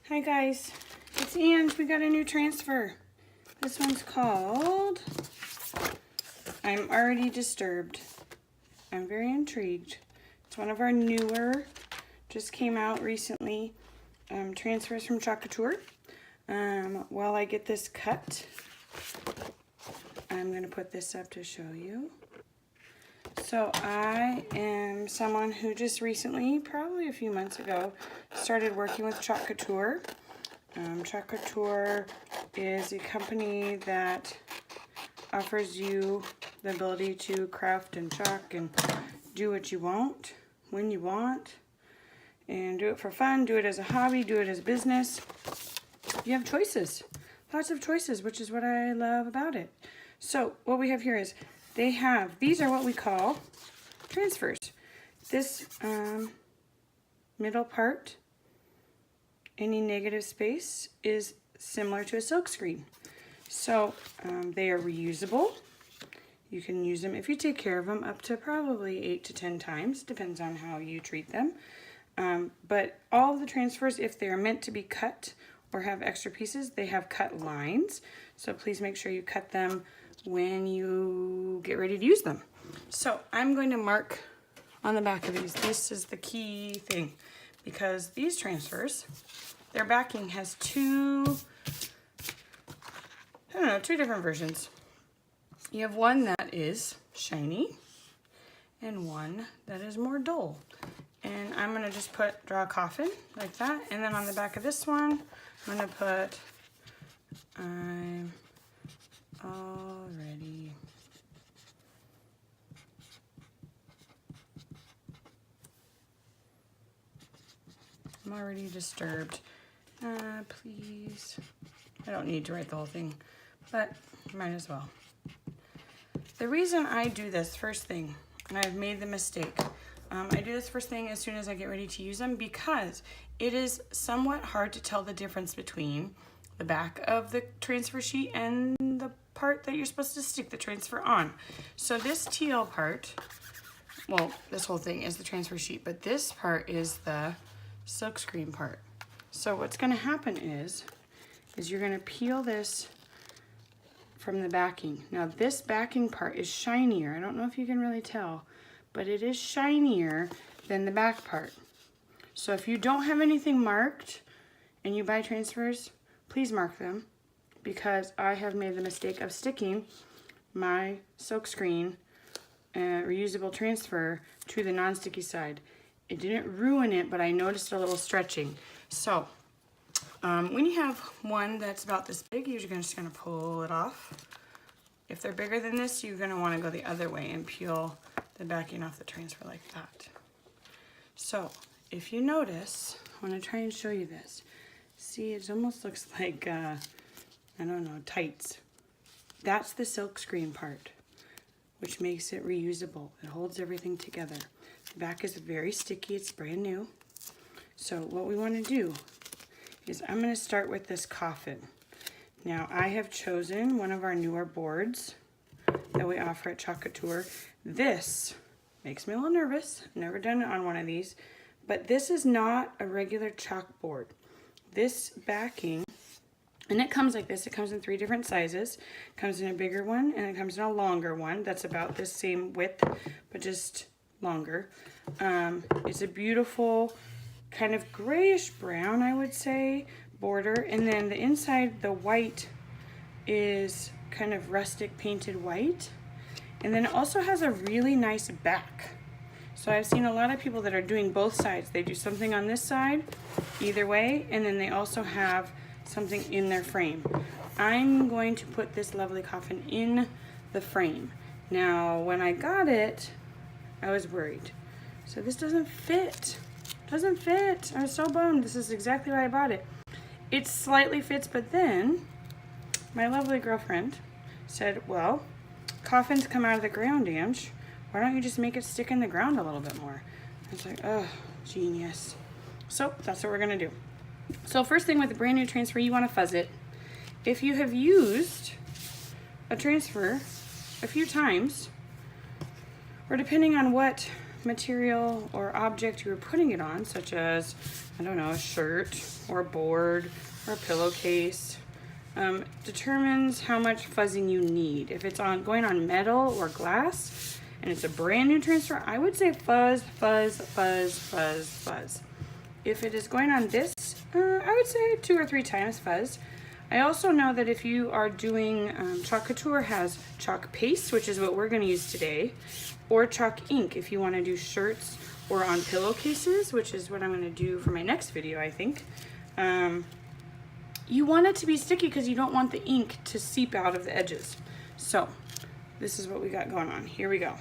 Hi guys, it's Ange. We got a new transfer. This one's called I'm Already Disturbed. I'm very intrigued. It's one of our newer, just came out recently, transfers from Couture. While I get this cut, I'm going to put this up to show you. So I am someone who just recently, probably a few months ago, started working with Couture. Couture is a company that offers you the ability to craft and chalk and do what you want, when you want, and do it for fun, do it as a hobby, do it as business. You have choices, lots of choices, which is what I love about it. So what we have here is these are what we call transfers. This middle part, any negative space, is similar to a silk screen. So they are reusable. You can use them if you take care of them up to probably 8 to 10 times, depends on how you treat them. But all of the transfers, if they're meant to be cut or have extra pieces, they have cut lines. So please make sure you cut them when you get ready to use them. So I'm going to mark on the back of these. This is the key thing, because these transfers, their backing has two different versions. You have one that is shiny and one that is more dull. And I'm gonna just draw a coffin like that. And then on the back of this one, I'm gonna put, I'm already disturbed. Please. I don't need to write the whole thing, but might as well. The reason I do this first thing, and I've made the mistake, I do this first thing as soon as I get ready to use them, because it is somewhat hard to tell the difference between the back of the transfer sheet and the part that you're supposed to stick the transfer on. So this teal part, well, this whole thing is the transfer sheet, but this part is the silkscreen part. So what's going to happen is you're going to peel this from the backing. Now this backing part is shinier. I don't know if you can really tell, but it is shinier than the back part. So if you don't have anything marked and you buy transfers, please mark them, because I have made the mistake of sticking my silkscreen reusable transfer to the non-sticky side. It didn't ruin it, but I noticed a little stretching. So when you have one that's about this big, you're just gonna pull it off. If they're bigger than this, you're gonna wanna go the other way and peel the backing off the transfer like that. So if you notice, I wanna try and show you this. See, it almost looks like, I don't know, tights. That's the silk screen part, which makes it reusable. It holds everything together. The back is very sticky, it's brand new. So what we wanna do is I'm gonna start with this coffin. Now I have chosen one of our newer boards that we offer at Couture. This makes me a little nervous. I've never done it on one of these, but this is not a regular chalkboard. This backing, and it comes like this, it comes in 3 different sizes. It comes in a bigger one and it comes in a longer one that's about the same width, but just longer. It's a beautiful kind of grayish brown, I would say, border, and then the inside, the white is kind of rustic painted white, and then it also has a really nice back. So I've seen a lot of people that are doing both sides. They do something on this side, either way, and then they also have something in their frame. I'm going to put this lovely coffin in the frame. Now, when I got it, I was worried. So this doesn't fit. Doesn't fit. I was so bummed. This is exactly why I bought it. It slightly fits, but then my lovely girlfriend said, well, coffins come out of the ground, Ange. Why don't you just make it stick in the ground a little bit more? I was like, oh, genius. So that's what we're gonna do. So first thing with a brand new transfer, you wanna fuzz it. If you have used a transfer a few times, or depending on what material or object you were putting it on, such as, I don't know, a shirt or a board or a pillowcase, determines how much fuzzing you need. If it's going on metal or glass and it's a brand new transfer, I would say fuzz, fuzz, fuzz, fuzz, fuzz. If it is going on this, I would say 2 or 3 times fuzz. I also know that if you are doing, Chalk Couture has chalk paste, which is what we're going to use today, or chalk ink if you want to do shirts or on pillowcases, which is what I'm going to do for my next video, I think. You want it to be sticky because you don't want the ink to seep out of the edges. So this is what we got going on. Here we go.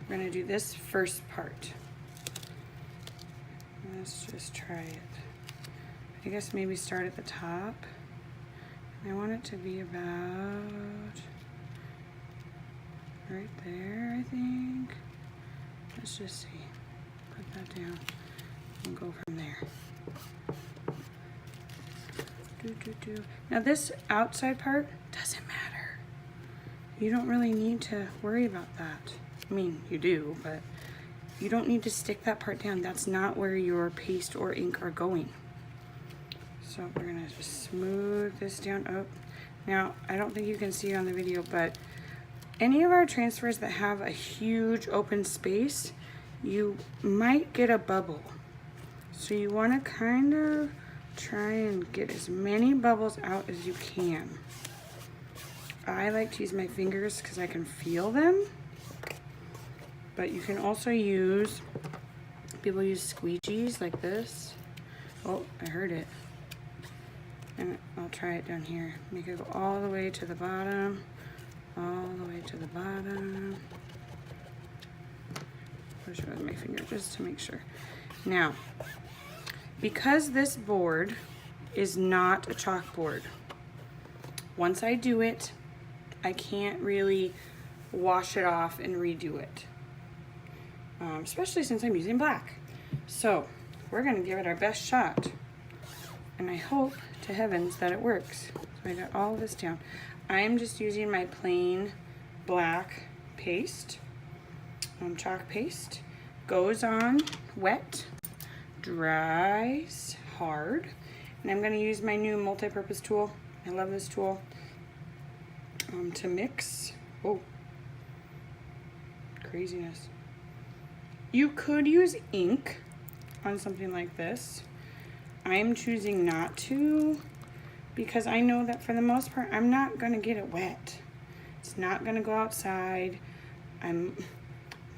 We're going to do this first part. Let's just try it. I guess maybe start at the top. I want it to be about right there, I think. Let's just see. Put that down and go from there. Now this outside part doesn't matter. You don't really need to worry about that. I mean, you do, but you don't need to stick that part down. That's not where your paste or ink are going. So we're gonna just smooth this down. Oh, now I don't think you can see it on the video, but any of our transfers that have a huge open space, you might get a bubble. So you wanna kind of try and get as many bubbles out as you can. I like to use my fingers because I can feel them, but you can also use, people use squeegees like this. Oh, I heard it. And I'll try it down here. Make it go all the way to the bottom, all the way to the bottom. Push it with my finger just to make sure. Now, because this board is not a chalkboard, once I do it, I can't really wash it off and redo it, especially since I'm using black. So we're gonna give it our best shot, and I hope to heavens that it works. So I got all this down. I am just using my plain black paste, chalk paste. Goes on wet, dries hard, and I'm going to use my new multi-purpose tool. I love this tool to mix. Oh, craziness. You could use ink on something like this. I'm choosing not to because I know that for the most part I'm not going to get it wet. It's not going to go outside. I'm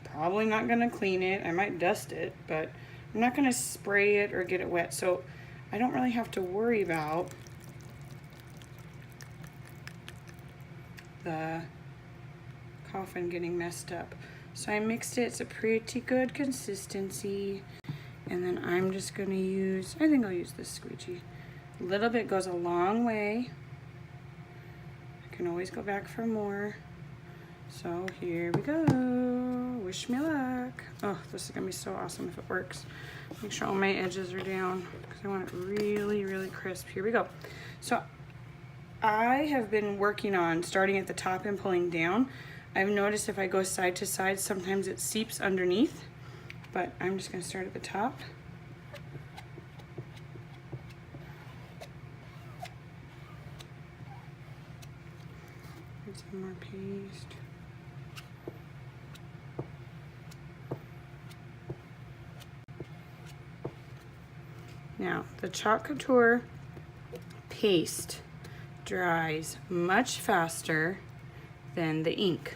probably not going to clean it. I might dust it, but I'm not going to spray it or get it wet, so I don't really have to worry about the coffin getting messed up. So I mixed it. It's a pretty good consistency. And then I'm just going to use, I think I'll use this squeegee. A little bit goes a long way. I can always go back for more. So here we go. Wish me luck. Oh, this is going to be so awesome if it works. Make sure all my edges are down because I want it really, really crisp. Here we go. So I have been working on starting at the top and pulling down. I've noticed if I go side to side, sometimes it seeps underneath, but I'm just going to start at the top. Get some more paste. Now, the Chalk Couture paste dries much faster than the ink.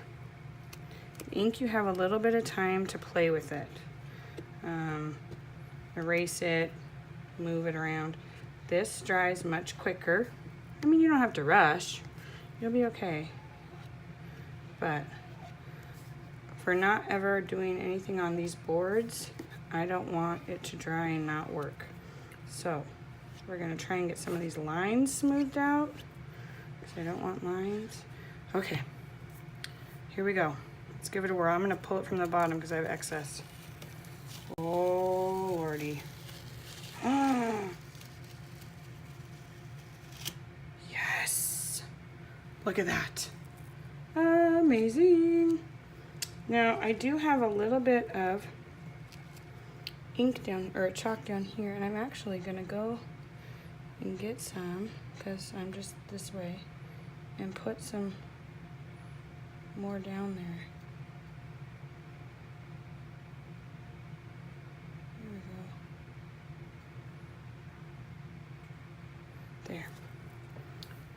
The ink, you have a little bit of time to play with it. Erase it, move it around. This dries much quicker. I mean, you don't have to rush. You'll be okay. But for not ever doing anything on these boards, I don't want it to dry and not work. So we're gonna try and get some of these lines smoothed out because I don't want lines. Okay, here we go. Let's give it a whirl. I'm gonna pull it from the bottom because I have excess. Oh, Lordy. Yes. Look at that. Amazing. Now I do have a little bit of ink down, or chalk down here, and I'm actually gonna go and get some, because I'm just this way, and put some more down there. There we go. There.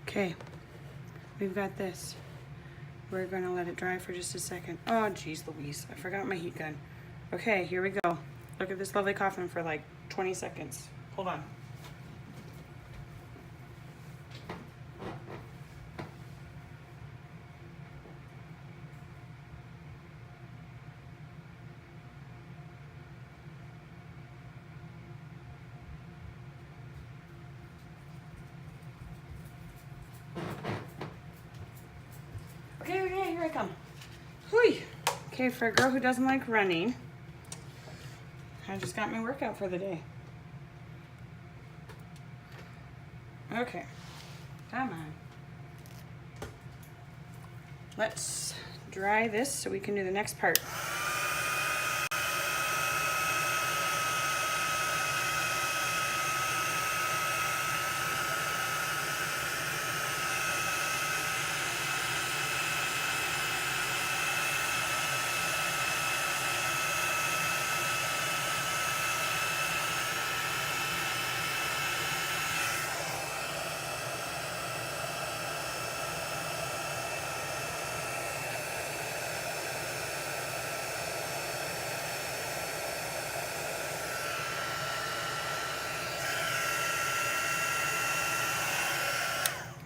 Okay, we've got this. We're gonna let it dry for just a second. Oh, geez Louise, I forgot my heat gun. Okay, here we go. Look at this lovely coffin for like 20 seconds. Hold on. Okay, here I come. Hui. Okay, for a girl who doesn't like running, I just got my workout for the day. Okay, come on. Let's dry this so we can do the next part.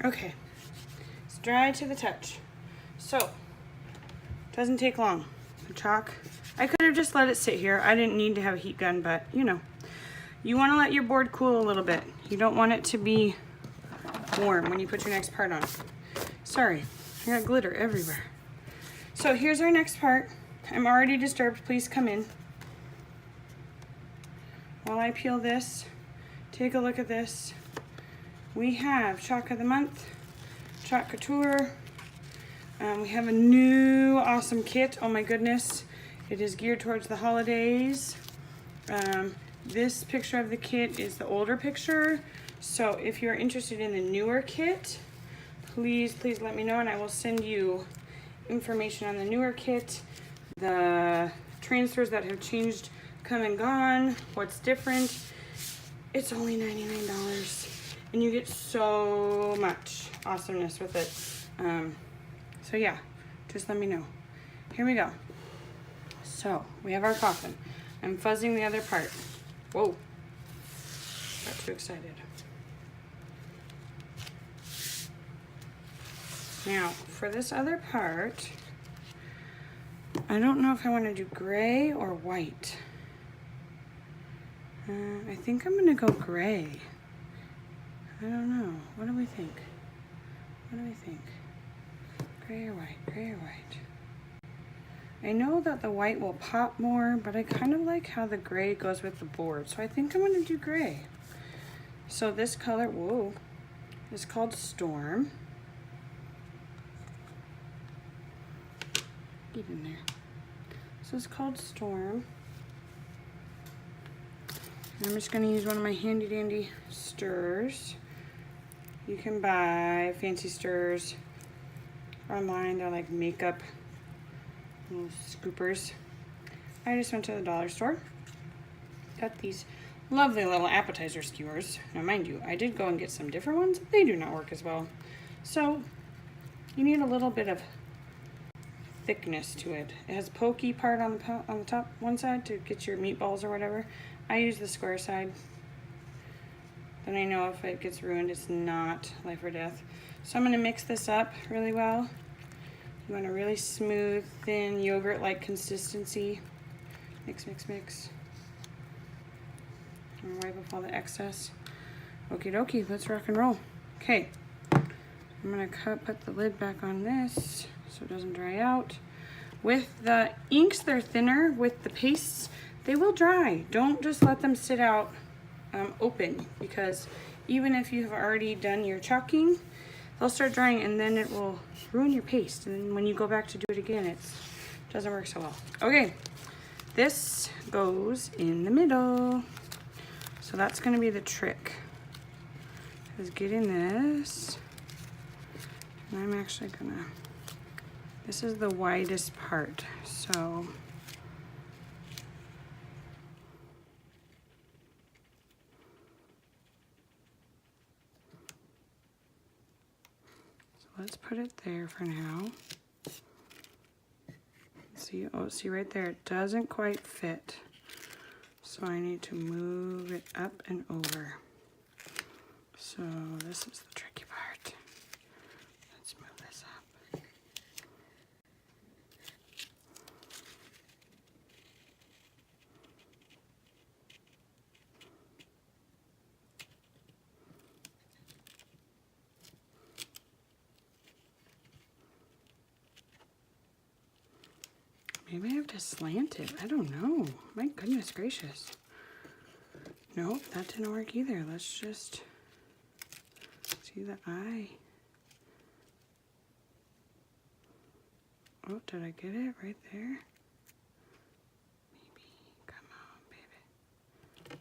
Okay, it's dry to the touch. So, doesn't take long. The chalk, I could have just let it sit here. I didn't need to have a heat gun, but you know, you want to let your board cool a little bit. You don't want it to be warm when you put your next part on. Sorry, I got glitter everywhere. So here's our next part. I'm already disturbed, please come in. While I peel this, take a look at this. We have Chalk of the Month, Chalk Couture. We have a new awesome kit. Oh my goodness. It is geared towards the holidays. This picture of the kit is the older picture. So if you're interested in the newer kit, please let me know and I will send you information on the newer kit, the transfers that have changed, come and gone, what's different. It's only $99. And you get so much awesomeness with it. So yeah, just let me know. Here we go. So we have our coffin. I'm fuzzing the other part. Whoa, got too excited. Now for this other part, I don't know if I want to do gray or white. I think I'm gonna go gray. I don't know. What do we think? What do we think? Gray or white? Gray or white? I know that the white will pop more, but I kind of like how the gray goes with the board. So I think I'm going to do gray. So this color, whoa, is called Storm. Get in there. So it's called Storm. And I'm just going to use one of my handy dandy stirrers. You can buy fancy stirrers online. They're like makeup little scoopers. I just went to the dollar store. Got these lovely little appetizer skewers. Now mind you, I did go and get some different ones. They do not work as well. So you need a little bit of thickness to it. It has a pokey part on the top one side to get your meatballs or whatever. I use the square side. Then I know if it gets ruined, it's not life or death. So I'm going to mix this up really well. You want a really smooth, thin, yogurt-like consistency. Mix, mix, mix. And wipe off all the excess. Okie dokie, let's rock and roll. Okay, I'm going to put the lid back on this so it doesn't dry out. With the inks, they're thinner. With the pastes, they will dry. Don't just let them sit out open, because even if you have already done your chalking, they'll start drying and then it will ruin your paste. And then when you go back to do it again, it doesn't work so well. Okay, this goes in the middle. So that's gonna be the trick, is getting this. And I'm actually gonna, this is the widest part, so let's put it there for now. See, oh, see right there, it doesn't quite fit. So I need to move it up and over. So this is the tricky part. Let's move this up. Maybe I have to slant it. I don't know. My goodness gracious. Nope, that didn't work either. Let's just see the eye. Oh, did I get it right there? Maybe. Come on, baby.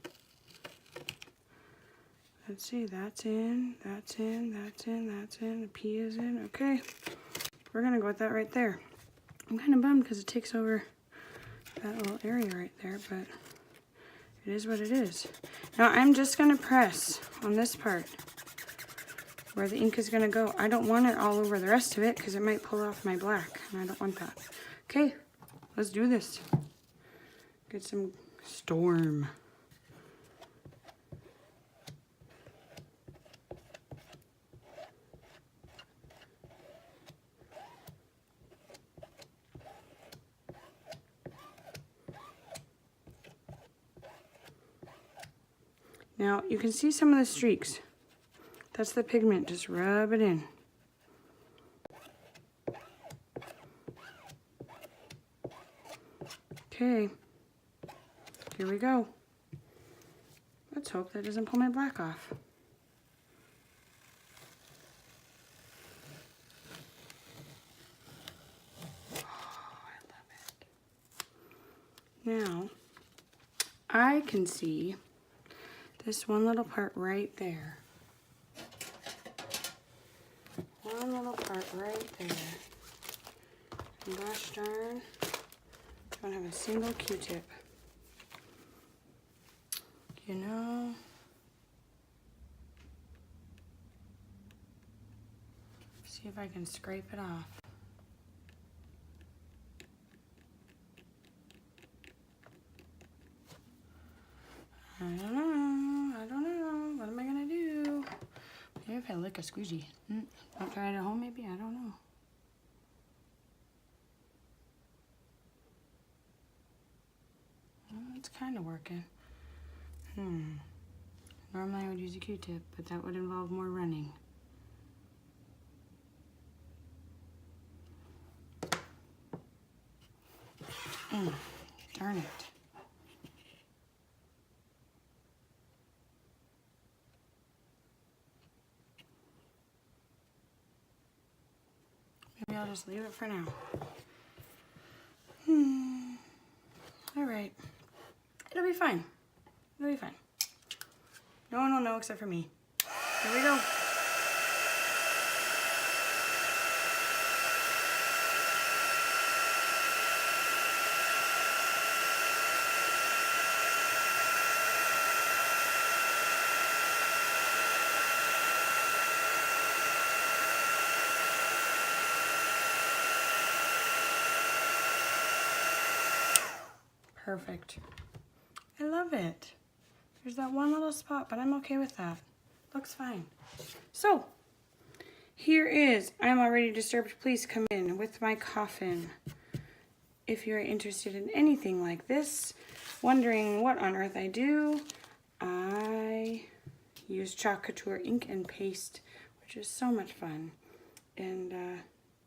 Let's see. That's in. That's in. That's in. That's in. The P is in. Okay. We're going to go with that right there. I'm kind of bummed because it takes over that little area right there, but it is what it is. Now I'm just going to press on this part where the ink is going to go. I don't want it all over the rest of it because it might pull off my black, and I don't want that. Okay, let's do this. Get some storm. Now, you can see some of the streaks. That's the pigment. Just rub it in. Okay. Here we go. Let's hope that doesn't pull my black off. Oh, I love it. Now, I can see this one little part right there. One little part right there. And gosh darn, I don't have a single Q-tip. You know, see if I can scrape it off. I don't know. What am I gonna do? Maybe if I lick a squeegee. I'll try it at home maybe? I don't know. Well, it's kind of working. Normally I would use a Q-tip, but that would involve more running. Darn it. Maybe I'll just leave it for now. All right. It'll be fine. It'll be fine. No one will know except for me. Here we go. Perfect. I love it. There's that one little spot, but I'm okay with that. Looks fine. So, here is I'm Already Disturbed. Please come in with my coffin. If you're interested in anything like this, wondering what on earth I do, I use chalk couture ink and paste, which is so much fun. And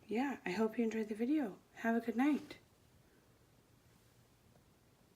yeah, I hope you enjoyed the video. Have a good night.